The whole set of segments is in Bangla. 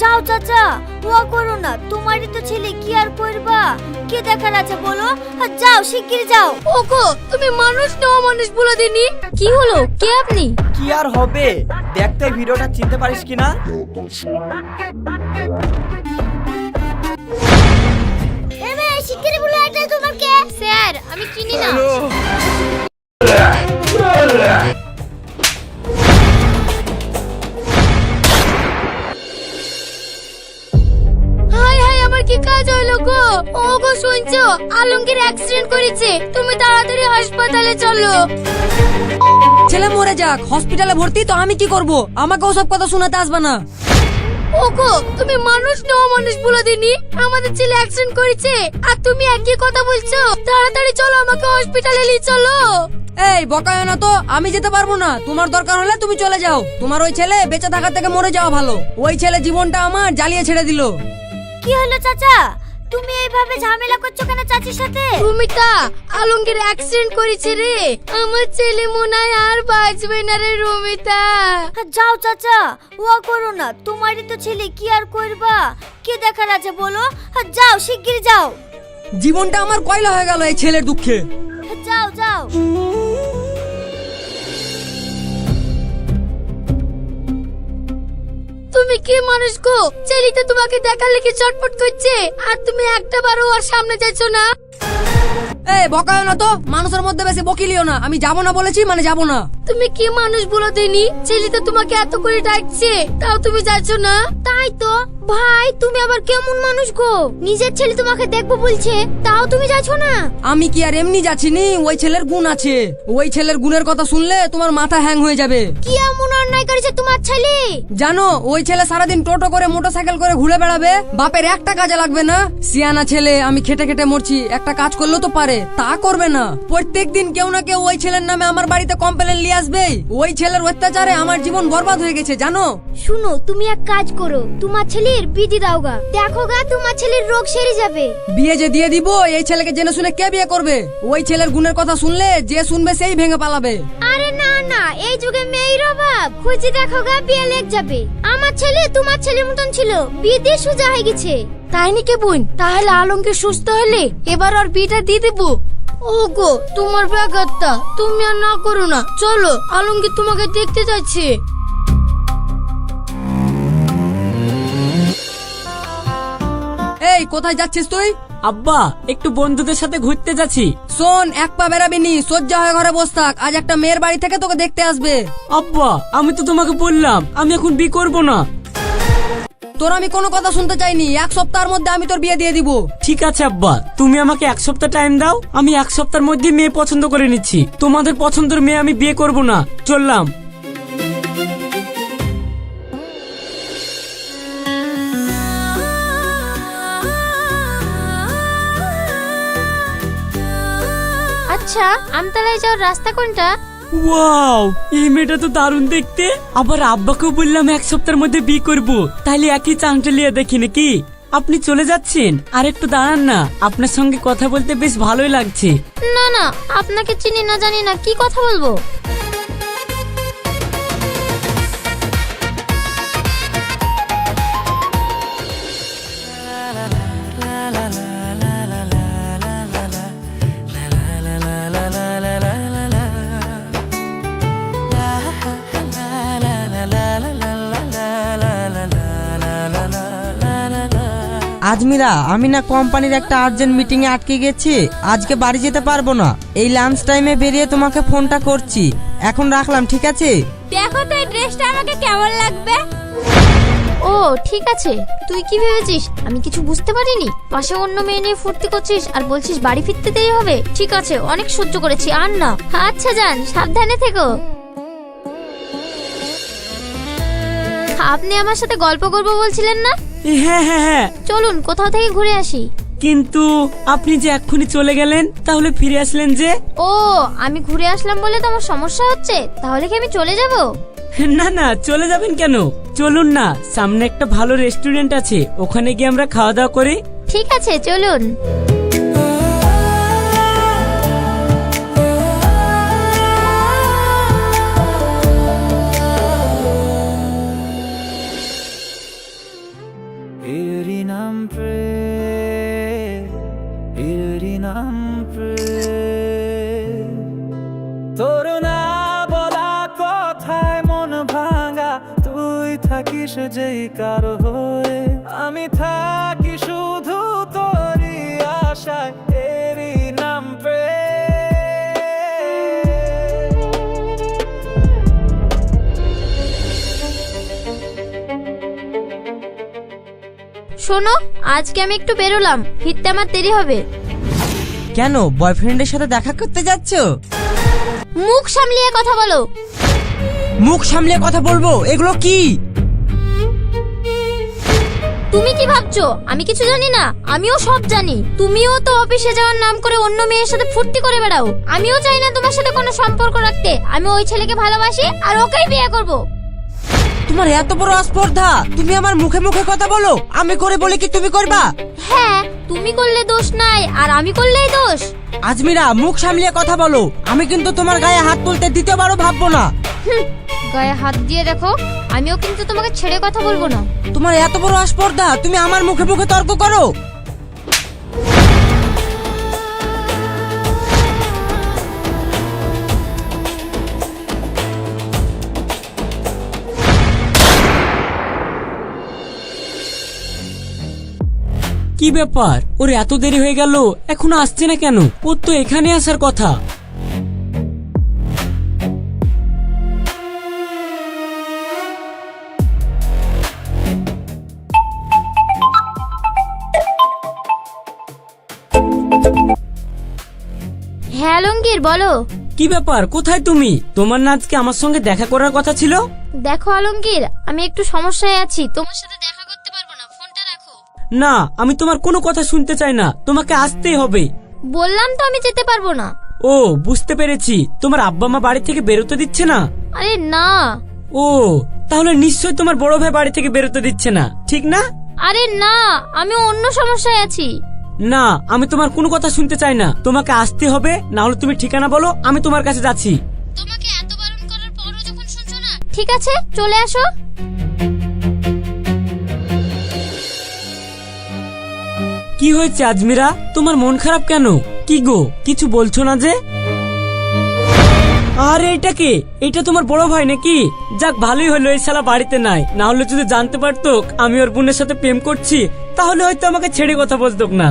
যাও চাচা, ওয়া করো না, তোমারই তো ছেলে, কি আর করবা? কি দেখার আছে বলো? যাও শিগগির যাও। ওগো তুমি মানুষ না অমানুষ বলে দিনি। কি হলো, কে আপনি? কি আর হবে, দেখতে ভিডিওটা চিনতে পারিস কিনা? এবে শিগগির বলে এটা তোমার কে? স্যার আমি চিনি না। হাই হাই, আমার কি কাজ হলো গো? ওগো শুনছো, আলমগীর অ্যাক্সিডেন্ট করেছে, তুমি তাড়াতাড়ি হাসপাতালে চলো। ছেলে মরে যাক, হসপিটালে ভর্তি তো আমি কি করব? আমাকে ওসব কথা শোনাতে আসবে না। ওগো তুমি মানুষ না অমানুষ বলে দিনি। আমাদের ছেলে অ্যাক্সিডেন্ট করেছে আর তুমি একই কথা বলছো। তাড়াতাড়ি চলো, আমাকে হসপিটালে নিয়ে চলো। এই বকায় না তো, আমি যেতে পারবো না। তোমার দরকার হলে তুমি চলে যাও। তোমার ওই ছেলে বেঁচে থাকার থেকে মরে যাওয়া ভালো। ওই ছেলে জীবনটা আমার জ্বালিয়ে ছেড়ে দিল। কি হলো চাচা, তুমি এইভাবে ঝামেলা করছো কেন চাচির সাথে? রুমিতা, আলমগীর অ্যাক্সিডেন্ট করেছে রে। আমার ছেলে মনে হয় আর বাঁচবে না রে রুমিতা। যাও চাচা, ওয়া করো না, তোমারই তো ছেলে, কি আর করবা? কি দেখার আছে বলো? যাও শিগগির যাও। জীবনটা আমার কয়লা হয়ে গেল এই ছেলের দুঃখে। যাও যাও। তুমি কি মানুষ গো? ছেলেটা তোমাকে দেখার লেগে চটপট করছে আর তুমি একটা বারও ওর সামনে যাচ্ছ না। এই বকায় না তো, মানুষের মধ্যে বেশি বকিলিও না। আমি যাব না বলেছি মানে যাব না। তুমি কি মানুষ বলো দেনি? ছেলেটা তোমাকে এত করে ডাকছে তাও তুমি যাচ্ছ না। তাই তো ভাই, তুমি আবার কেমন মানুষ গো? নিজের ছেলে তোমাকে দেখবো বলছে তাও তুমি যাচ্ছ না। আমি কি আর এমনি যাচ্ছি নি? ওই ছেলের গুণ আছে। ওই ছেলের গুণের কথা শুনলে তোমার মাথা হ্যাং হয়ে যাবে। কি এমন অন্যায় করেছে তোমার ছেলে? জানো, ওই ছেলে সারাদিন টোটো করে মোটরসাইকেল করে ঘুরে বেড়াবে, বাপের একটা কাজে লাগবে না। সিয়ানা ছেলে, আমি খেটে খেটে মরছি, একটা কাজ করলেও তো পারে, তা করবে না। প্রত্যেকদিন কেউ না কেউ ওই ছেলের নামে আমার বাড়িতে কমপ্লেন নিয়ে আসবে। ওই ছেলের অত্যাচারে আমার জীবন বরবাদ হয়ে গেছে জানো। শুনো, তুমি এক কাজ করো, তোমার ছেলের বিধি দাও গা, দেখো গা তোমার ছেলের রোগ সেরে যাবে। বিয়ে যে দিয়ে দিব, এই ছেলেকে জেনে শুনে কে বিয়ে করবে? ওই ছেলের গুণের কথা শুনলে যে শুনবে সেই ভেঙে পালাবে। আরে না না, এই যুগে মেয়ের অভাব, খুঁজে দেখো গা বিয়ে লেগ যাবে। আমার ছেলে তোমার ছেলের মতন ছিল, বিয়ে দিয়ে সোজা হয়ে গেছে। তাই নাকি বোন? তাহলে আলমকে সুস্থ হলে এবার আর বিয়েটা দিয়ে দেবো। ওগো তোমার ব্যাঘাতটা তুমি আর না করো না, চলো আলমগীর তোমাকে দেখতে যাচ্ছে। এই কোথায় যাচ্ছিস তুই? আব্বা, একটু বন্ধুদের সাথে ঘুরতে যাচ্ছি। শোন, এক পা বেরাবি নি, সজ্জা হয়ে ঘরে বস থাক। আজ একটা মেয়ের বাড়ি থেকে তোকে দেখতে আসবে। আব্বা, আমি তো তোমাকে বললাম আমি এখন বিয়ে করব না। তোর আমি কোনো কথা শুনতে চাইনি। এক সপ্তাহের মধ্যে আমি তোর বিয়ে দিয়ে দিব। ঠিক আছে আব্বা, তুমি আমাকে এক সপ্তাহ টাইম দাও, আমি এক সপ্তাহের মধ্যে মেয়ে পছন্দ করে নিচ্ছি। তোমাদের পছন্দের মেয়ে আমি বিয়ে করব না। চললাম। আচ্ছা, আমতলায় যাওয়ার রাস্তা কোনটা? ওয়াও, এই মেয়েটা তো দারুণ দেখতে। আবার আব্বাকেও বললাম এক সপ্তাহের মধ্যে বিয়ে করব, তাহলে একই চান্সটা লিয়ে দেখি নাকি। আপনি চলে যাচ্ছেন? আর একটু দাঁড়ান না, আপনার সঙ্গে কথা বলতে বেশ ভালোই লাগছে। না না, আপনাকে চিনি না জানি না, কি কথা বলবো? আজমিরা, আমি না কোম্পানির একটা আর্জেন্ট মিটিং এ আটকে গেছি, আজকে বাড়ি যেতে পারবো না। এই লাঞ্চ টাইমে বেরিয়ে তোমাকে ফোনটা করছি। এখন রাখলাম, ঠিক আছে? দেখো তো এই ড্রেসটা আমাকে কেমন লাগবে। ও ঠিক আছে, তুই কি ভেবেছিস আমি কিছু বুঝতে পারিনি? পাশে অন্য মেয়ে নিয়ে ফুর্তি করছিস আর বলছিস বাড়ি ফিরতে দেরি হবে। ঠিক আছে, অনেক সহ্য করেছি, আর না। আচ্ছা যান, সাবধানে থেকো। আপনি আমার সাথে গল্প করবো বলছিলেন না? হ্যাঁ হ্যাঁ হ্যাঁ, চলুন কোথাও থেকে ঘুরে আসি। কিন্তু আপনি যে এক্ষুনি চলে গেলেন, তাহলে ফিরে আসলেন যে? ও, আমি ঘুরে আসলাম বলে তো আমার সমস্যা হচ্ছে? তাহলে কি আমি চলে যাব? না না, চলে যাবেন কেন? চলুন না, সামনে একটা ভালো রেস্টুরেন্ট আছে, ওখানে গিয়ে আমরা খাওয়া দাওয়া করি। ঠিক আছে চলুন। এরই নাম প্রেম, এরই নাম প্রেম। তোর না বলা কথায় মন ভাঙা, তুই থাকিস যেই কারো হয়ে, আমি থাকি শুধু তোরই আশায়, এরই নাম প্রেম। শোনো, আজকে আমি একটু বেরোলাম, ফিরতে আমার দেরি হবে। কেন, বয়ফ্রেন্ডের সাথে দেখা করতে যাচ্ছ? মুখ সামলিয়ে কথা বলো। মুখ সামলিয়ে কথা বলবো? এগুলো কি? তুমি কি ভাবছো আমি কিছু জানি না? আমিও সব জানি। তুমিও তো অফিসে যাওয়ার নাম করে অন্য মেয়ের সাথে ফুর্তি করে বেড়াও। আমিও চাই না তোমার সাথে কোনো সম্পর্ক রাখতে। আমি ওই ছেলেকে ভালোবাসি আর ওকেই বিয়ে করব। তোমার এত বড় আস্পর্ধা, তুমি আমার মুখে মুখে কথা বলো, আমি করে বলে কি তুমি করবা? হ্যাঁ, তুমি করলে দোষ নাই আর আমি করলেই দোষ। আজমিরা, মুখ সামলিয়ে কথা বলো, আমি কিন্তু তোমার গায়ে হাত তুলতে দ্বিতীয়বারও ভাববো না। গায়ে হাত দিয়ে দেখো, আমিও কিন্তু তোমাকে ছেড়ে কথা বলবো না। তোমার এত বড় আস্পর্ধা, তুমি আমার মুখে মুখে তর্ক করো। কি ব্যাপার, ওর এত দেরি হয়ে গেল, এখনো আসছে না কেন? ওর তো এখানে আসার কথা। হ্যাঁ আলমগীর, বলো। কি ব্যাপার, কোথায় তুমি? তোমার না আজকে আমার সঙ্গে দেখা করার কথা ছিল? দেখো আলমগীর, আমি একটু সমস্যায় আছি, তোমার সাথে দেখা করতে পারবো না, ফোনটা রাখো। না, আমি তোমার কোনো কথা শুনতে চাই না, তোমাকে আসতেই হবে। বললাম তো আমি যেতে পারবো না। ও, বুঝতে পেরেছি, তোমার আব্বা মা বাড়ি থেকে বেরোতে দিচ্ছে না? আরে না। ও, তাহলে নিশ্চয় তোমার বড় ভাই বাড়ি থেকে বেরোতে দিচ্ছে না, ঠিক না? আরে না, আমি অন্য সমস্যায় আছি। না, আমি তোমার কোনো কথা শুনতে চাই না, তোমাকে আসতে হবে, না হলে তুমি ঠিকানা বলো, আমি তোমার কাছে যাচ্ছি। তোমাকে এত বারণ করার পরও যখন শুনছো না, ঠিক আছে চলে আসো। কি হয়েছে আজমিরা, তোমার মন খারাপ কেন? কি গো, কিছু বলছো না যে? আরে এটা কে? এটা তোমার বড় ভাই নাকি? যাক, ভালোই হলো এই শালা বাড়িতে নাই, না হলে যদি জানতে পারতো আমি ওর বোনের সাথে প্রেম করছি, তাহলে হয়তো আমাকে ছেড়ে কথা বলতো না।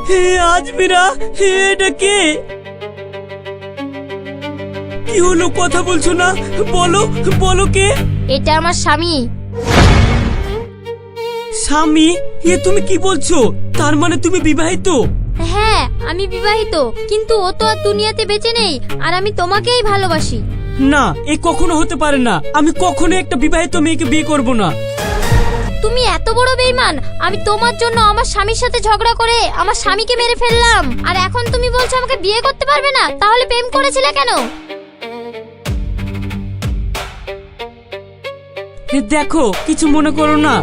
হে আজমিরা, হে এটা কে? কি হলো, কথা বলছো না? বলো বলো, কে? এটা আমার স্বামী। স্বামী? এ তুমি কি বলছো? তার মানে তুমি বিবাহিত? হ্যাঁ, আমি বিবাহিত, কিন্তু ও তো আর দুনিয়াতে বেঁচে নেই, আর আমি তোমাকেই ভালোবাসি। না, এ কখনো হতে পারে না, আমি কখনো একটা বিবাহিত মেয়েকে বিয়ে করব না। তুমি এত বড় বেঈমান! আমি তোমার জন্য আমার স্বামীর সাথে ঝগড়া করে আমার স্বামীকে মেরে ফেললাম, আর এখন তুমি বলছো আমাকে বিয়ে করতে পারবে না? তাহলে প্রেম করেছিলে কেন? এ দেখো, কিছু মনে করো না,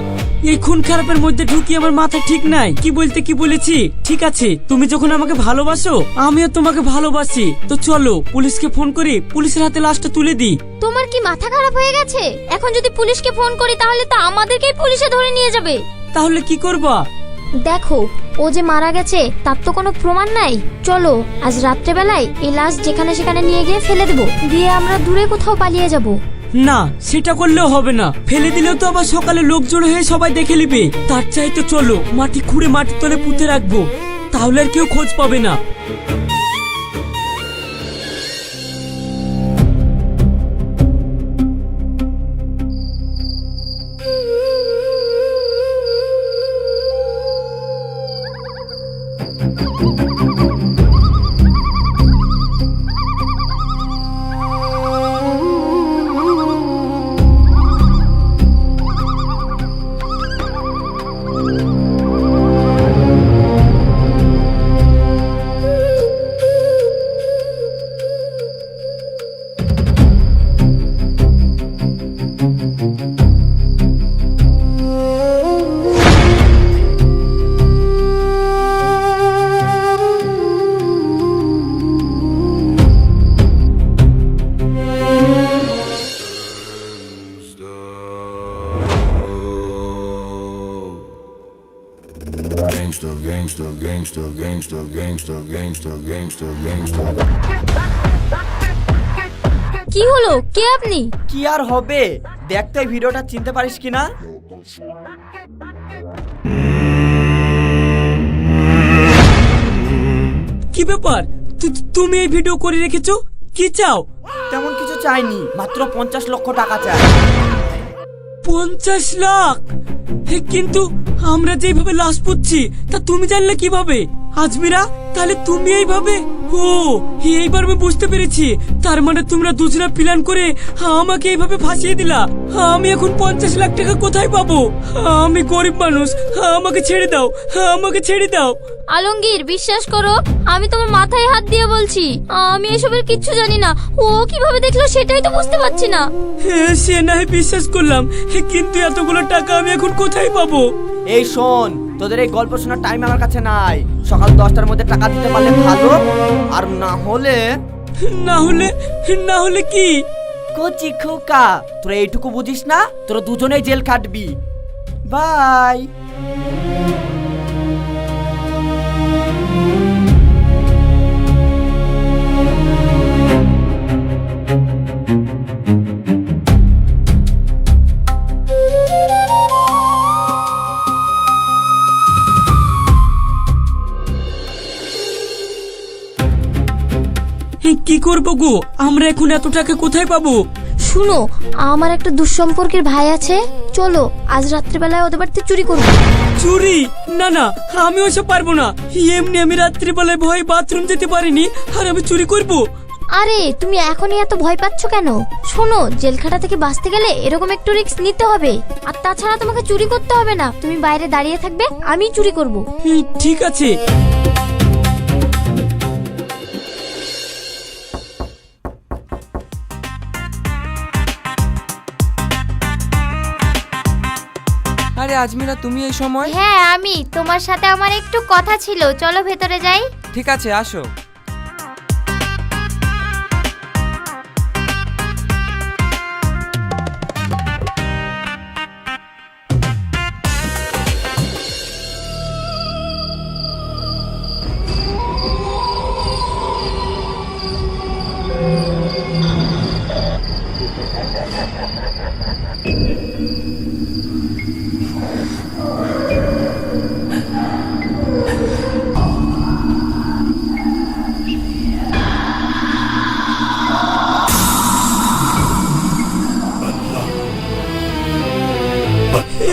এই খুন খারাপের মধ্যে ঢুকি আমার মাথা ঠিক নাই, কি বলতে কি বলেছি। ঠিক আছে, তুমি যখন আমাকে ভালোবাসো, আমিও তোমাকে ভালোবাসি, তো চলো পুলিশকে ফোন করি, পুলিশের হাতে লাশটা তুলে দিই। তোমার কি মাথা খারাপ হয়ে গেছে? এখন যদি পুলিশকে ফোন করি তাহলে তো আমাদেরকেই পুলিশে ধরে নিয়ে যাবে। তাহলে কি করবা? দেখো, ও যে মারা গেছে তার তো কোনো প্রমাণ নাই। চলো আজ রাত্রেবেলায় এই লাশ যেখানে সেখানে নিয়ে গিয়ে ফেলে দেবো, দিয়ে আমরা দূরে কোথাও পালিয়ে যাব। না, সেটা করলেও হবে না, ফেলে দিলেও তো আবার সকালে লোক জড়ো হয়ে সবাই দেখে নিবে। তার চাইতে চলো মাটি খুঁড়ে মাটির তলে পুঁতে রাখবো, তাহলে আর কেউ খোঁজ পাবে না। কি হলো, কে আপনি? কি আর হবে, দেখতে ভিডিওটা চিনতে পারিস কিনা? কি ব্যাপার, তুমি এই ভিডিও করে রেখেছো? কি চাও? তেমন কিছু চাইনি, মাত্র 50 লক্ষ টাকা চাই। 50 লাখ? কিন্তু আমরা যেভাবে লাশ পুচ্ছি তা তুমি জানলে কিভাবে? আজমিরা, তাহলে তুমি এইভাবে? ও, এইবার আমি বুঝতে পেরেছি। তার মানে তোমরা দুজনে প্ল্যান করে আমাকে এইভাবে ফাঁসিয়ে দিলা। আমি এখন 50 লাখ টাকা কোথায় পাবো? আমি গরিব মানুষ, আমাকে ছেড়ে দাও, আমাকে ছেড়ে দাও। আলমগীর, বিশ্বাস করো, আমি তোমার মাথায় হাত দিয়ে বলছি, আমি এসবের কিচ্ছু জানি না। ও কিভাবে দেখলো সেটাই তো বুঝতে পারছি না। সে না হয় বিশ্বাস করলাম, কিন্তু এতগুলো টাকা আমি এখন কোথায় পাবো? এই শোন, তোদের এই গল্প শোনার টাইম আমার কাছে নাই। সকাল 10টার মধ্যে টাকা দিতে পারলে ভালো, আর না হলে না হলে কি? কচি খোকা, তোরা এইটুকু বুঝিস না? তোরা দুজনেই জেল কাটবি। বাই। কি করবো গো, আমরা এখন এত টাকা কোথায় পাবো? শুনো, আমার একটা দুঃসম্পর্কের ভাই আছে, চলো আজ রাত্রিবেলায় ওদের বাড়িতে চুরি করবো। চুরি? না না, আমি ওসব পারবো না। এমনি আমি রাত্রিবেলায় ভয়ে বাথরুম যেতে পারিনি, আর আমি চুরি করব? আরে তুমি এখনই এত ভয় পাচ্ছ কেন? শোনো, জেলখাটা থেকে বাঁচতে গেলে এরকম একটু রিস্ক নিতে হবে। আর তাছাড়া তোমাকে চুরি করতে হবে না, তুমি বাইরে দাঁড়িয়ে থাকবে, আমি চুরি করব। ঠিক আছে। আরে আজমিরা, তুমি এই সময়? হ্যাঁ আমি, তোমার সাথে আমার একটু কথা ছিল, চলো ভেতরে যাই। ঠিক আছে, আসো।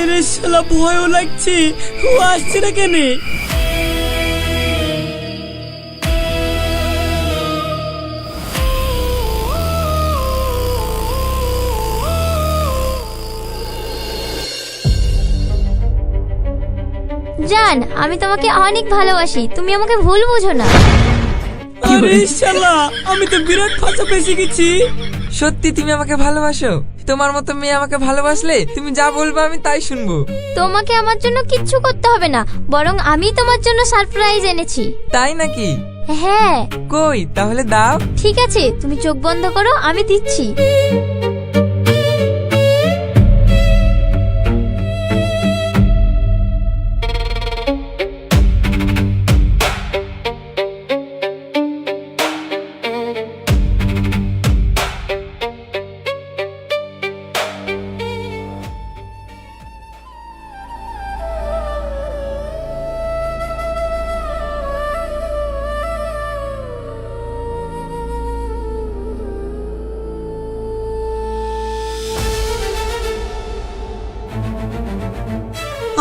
এরে শালা, ভয়ও লাগছে। ও আসছে না কেন? জান, আমি তোমাকে অনেক ভালোবাসি, তুমি আমাকে ভুল বুঝো না। আরে শালা, আমি তো বিরাট ফাঁসা ফেসে গেছি। সত্যি তুমি আমাকে ভালোবাসো? তোমার মতো মেয়ে আমাকে ভালোবাসলে তুমি যা বলবে আমি তাই শুনবো। তোমাকে আমার জন্য কিচ্ছু করতে হবে না, বরং আমি তোমার জন্য সারপ্রাইজ এনেছি। তাই নাকি? হ্যাঁ। কই, তাহলে দাও। ঠিক আছে, তুমি চোখ বন্ধ করো, আমি দিচ্ছি।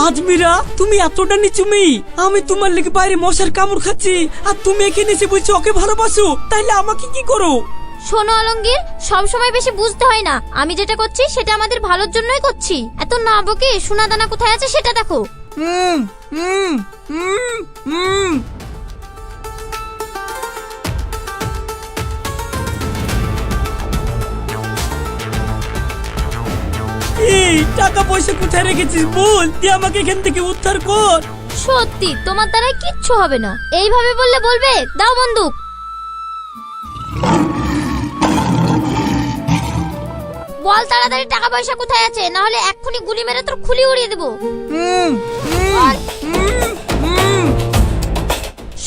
আজমিরা, তুমি এতটা নিচু মেয়ে, আমি তোমার লেগে বাইরে মশার কামড় খাচ্ছি, আর তুমি এখানে এসে বলছো ওকে ভালোবাসো, তাইলে আমাকে কি করো? শোনো আলমগীর, সব সময় বেশি বুঝতে হয় না, আমি যেটা করছি সেটা আমাদের ভালোর জন্যই করছি। এত না বকে সোনা দানা কোথায় আছে সেটা দেখো। এই টাকা পয়সা কোথায় রেখেছিস বল, তুই আমাকে এখান থেকে উদ্ধার কর। সত্যি তোমার দ্বারা কিচ্ছু হবে না, এইভাবে বললে বলবে দাও বন্দুক। বল তাড়াতাড়ি টাকা পয়সা কোথায় আছে, না হলে এক্ষুনি গুলি মেরে তোর খুলি উড়িয়ে দেবো।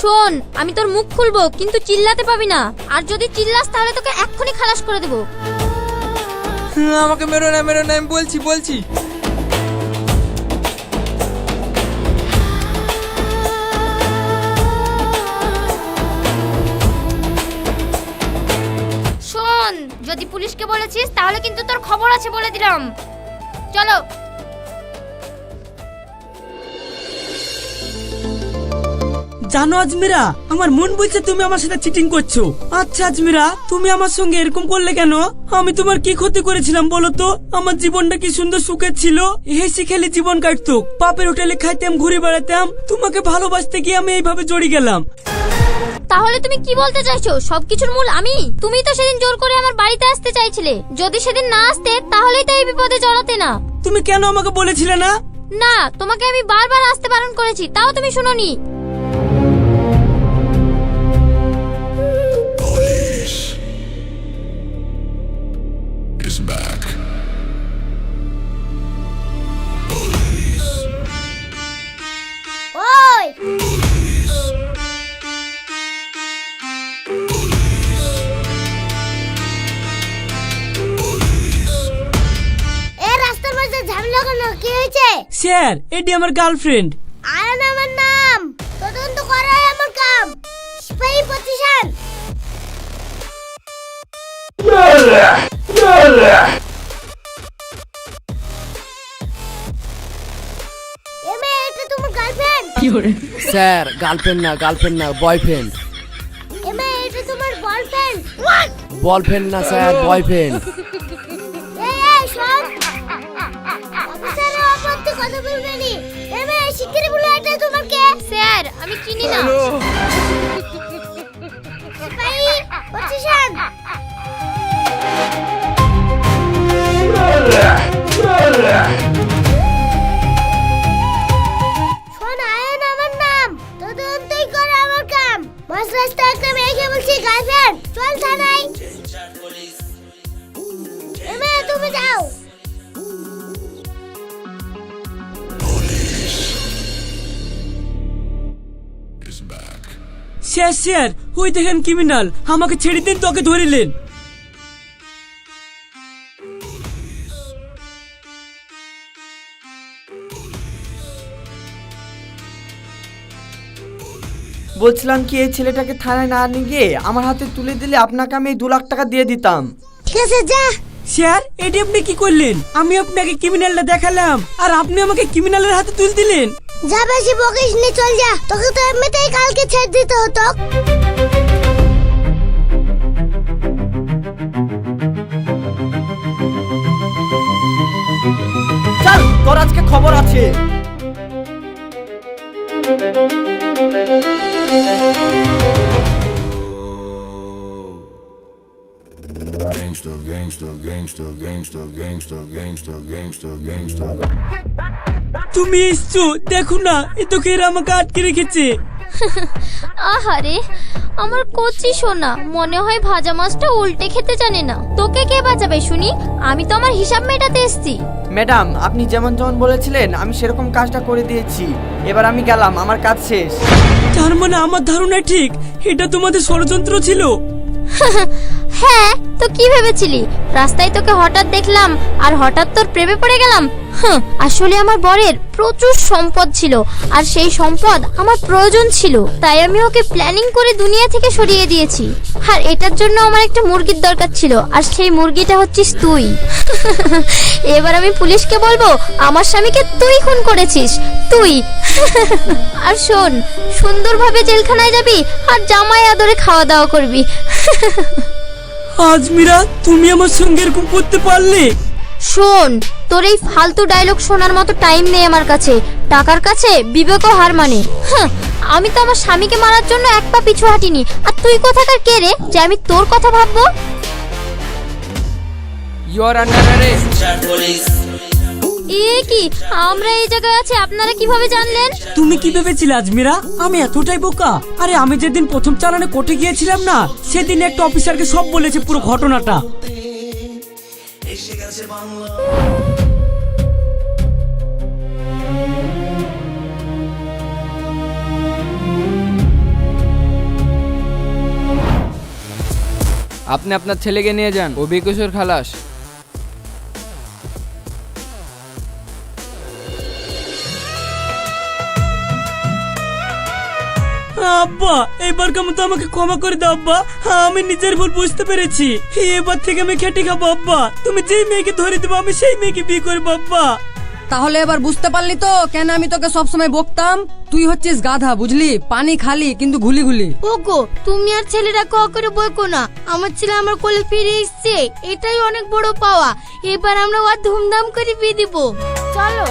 শোন, আমি তোর মুখ খুলবো কিন্তু চিল্লাতে পাবি না, আর যদি চিল্লাস তাহলে তোকে এক্ষুনি খালাস করে দেবো। আমাকে মেরো না, আমি বলছি। শোন, যদি পুলিশকে বলেছিস তাহলে কিন্তু তোর খবর আছে বলে দিলাম। চলো। জানো আজমিরা, আমার মন বলছে তুমি আমার সাথে চিটিং করছো। আচ্ছা আজমিরা, তুমি আমার সঙ্গে এরকম করলে কেন? আমি তোমার কি ক্ষতি করেছিলাম বলো তো? আমার জীবনটা কি সুন্দর সুখের ছিল, হেসে খেলে জীবন কাটতো, পাপের হোটেলে খাইতাম, ঘুরে বেড়াতাম। তোমাকে ভালোবাসতে গিয়ে আমি এইভাবে জড়িয়ে গেলাম। তাহলে তুমি কি বলতে চাইছো? সবকিছুর মূল আমি? তুমি তো সেদিন জোর করে আমার বাড়িতে আসতে চাইছিলে, যদি সেদিন না আসতে তাহলেই তো এই বিপদে জড়াতে না। তুমি কেন আমাকে বলেছিলে না? না, তোমাকে আমি বারবার আসতে বারণ করেছি, তাও তুমি শুনোনি। ওই এই রাস্তার মাঝে ঝামেলা কেন? কি হয়েছে? স্যার, এটি আমার গার্লফ্রেন্ড। আয়ন আমার নাম, তদন্ত করাই আমার কাম। সিপাহী প্রতিষ্ঠান। এমে এটা তোমার গার্লফ্রেন্ড? স্যার, গার্লফ্রেন্ড না, বয়ফ্রেন্ড। এমে এটা তোমার বয়ফ্রেন্ড? বয়ফ্রেন্ড না স্যার, বয়ফ্রেন্ড। এই শোন, অফিসারের অপরাধে কথা বলবে নি। এমে শিগগিরই বলো এটা তোমার কে? স্যার, আমি চিনি না। সিপাহী প্রতিষ্ঠান। শোন, আয়ন আমার নাম, তদন্তই করে আমার কাম। মাঝ রাস্তায় একটা মেয়েকে বলছি গার্লফ্রেন্ড। চল থানায়। এমে তুমি যাও। স্যার, ওই দেখেন ক্রিমিনাল, আমাকে ছেড়ে দিন, তোকে ধরিলেন। বলছিলাম কি, এই ছেলেটাকে থানায় না নিয়ে গিয়ে আমার হাতে তুলে দিলে আপনাকে আমি 2 লাখ টাকা দিয়ে দিতাম। ঠিক আছে, যা। স্যার, এটি আপনি কি করলেন? আমি আপনাকে ক্রিমিনালটা দেখালাম, আর আপনি আমাকে ক্রিমিনালের হাতে তুলে দিলেন। যা, বেশি বকিস নি, চল যা। তোকে তো এমনিতেই কালকে ছেড়ে দিতে হতো। চল, তোর আজকে খবর আছে। তুমি এসছো, দেখো না, এ তোকে এরা আমাকে আটকে রেখেছে। আহারে, আমার কচি সোনা, মনে হয় ভাজা মাছটা উল্টে খেতে জানে না। তোকে কে বাঁচাবে শুনি? আমি তো আমার হিসাব মেটাতে এসেছি। ম্যাডাম, আপনি যেমন বলেছিলেন আমি সেরকম কাজটা করে দিয়েছি। এবার আমি গেলাম, আমার কাজ শেষ। তার মানে আমার ধারণা ঠিক, এটা তোমাদের ষড়যন্ত্র ছিল। হ্যাঁ, তো কি ভেবেছিলি? রাস্তায় তোকে হঠাৎ দেখলাম আর হঠাৎ তোর প্রেমে পড়ে গেলাম? আসলে আমার বরের প্রচুর সম্পদ ছিল, আর সেই সম্পদ আমার প্রয়োজন ছিল, তাই আমি ওকে প্ল্যানিং করে দুনিয়া থেকে সরিয়ে দিয়েছি। আর এটার জন্য আমার একটা মুরগির দরকার ছিল, আর সেই মুরগিটা হচ্ছিস তুই। এবার আমি পুলিশকে বলবো আমার স্বামীকে তুই খুন করেছিস, তুই। আর শোন, সুন্দরভাবে জেলখানায় যাবি আর জামাই আদরে খাওয়া দাওয়া করবি। আজমিরা, তুমি আমার সঙ্গে এরকম করতে পারলে? শোন, তোর এই ফালতু ডায়লগ শোনার মতো টাইম নেই আমার কাছে। টাকার কাছে বিবেকও হার মানে। আমি তো আমার স্বামীকে মারার জন্য এক পা পিছু হাঁটিনি, আর তুই কোথাকার কে রে যে আমি তোর কথা ভাববো? Your under arrest. এ কি, আমরা এই জায়গায় আছি, আপনারা কিভাবে জানলেন? তুমি কি ভেবেছিলে আজমিরা আমি এতটাই বোকা? আরে আমি যেদিন প্রথম চালানে কোর্টে গিয়েছিলাম না, সেদিন একটা অফিসারকে সব বলেছে পুরো ঘটনাটা। আপনি আপনার ছেলেকে নিয়ে যান, ও বেকসুর খালাস। আব্বা এবারকার মতো আমাকে ক্ষমা করে দাও আব্বা, আমি নিজের ভুল বুঝতে পেরেছি। এবার থেকে আমি খেটে খাবো আব্বা, তুমি যেই মেয়েকে ধরে দেবো আমি সেই মেয়েকে বিয়ে করবো আব্বা। তাহলে এবার বুঝতে পারলি তো কেন আমি তোকে সবসময় বকতাম? তুই হচ্ছিস গাধা, বুঝলি? পানি খালি কিন্তু ঘুলি ঘুলি। ওগো তুমি আর ছেলেরা ক করে বইকো না, আমার ছেলে আমার কোলে ফিরে এসছে, এটাই অনেক বড় পাওয়া। এবার আমরা ওর ধুমধাম করে বিয়ে দিব, চলো।